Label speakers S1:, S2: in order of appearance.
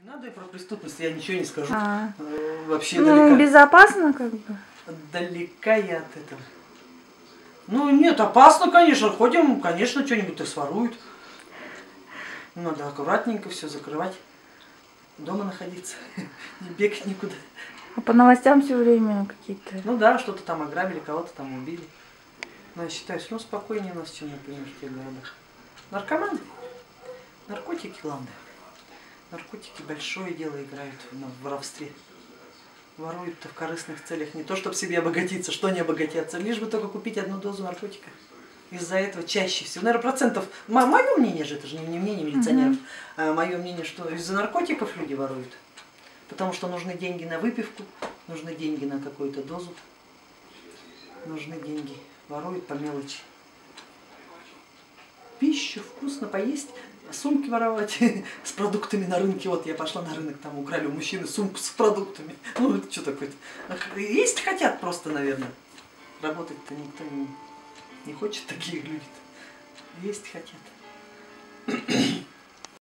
S1: Надо и про преступность я ничего не скажу. Вообще
S2: ну,
S1: далека.
S2: Безопасно как бы.
S1: Далека я от этого. Ну нет, опасно, конечно. Ходим, конечно, что-нибудь их своруют. Надо аккуратненько все закрывать. Дома находиться. Не бегать никуда.
S2: А по новостям все время какие-то.
S1: Ну да, что-то там ограбили, кого-то там убили. Но я считаю, что спокойнее у нас, чем, например, в тех городах. Наркоманы. Наркотики, главное. Наркотики большое дело играют в воровстве. Воруют-то в корыстных целях. Не то, чтобы себе обогатиться, что не обогатятся. Лишь бы только купить одну дозу наркотика. Из-за этого чаще всего, наверное, процентов, мое мнение же, это же не мнение милиционеров, а мое мнение, что из-за наркотиков люди воруют. Потому что нужны деньги на выпивку, нужны деньги на какую-то дозу, нужны деньги. Воруют по мелочи. Пищу вкусно поесть, сумки воровать с продуктами на рынке. Вот я пошла на рынок, там украли у мужчины сумку с продуктами. Ну это что такое-то? Есть хотят просто, наверное. Работать-то никто не хочет, такие люди-то. Есть хотят.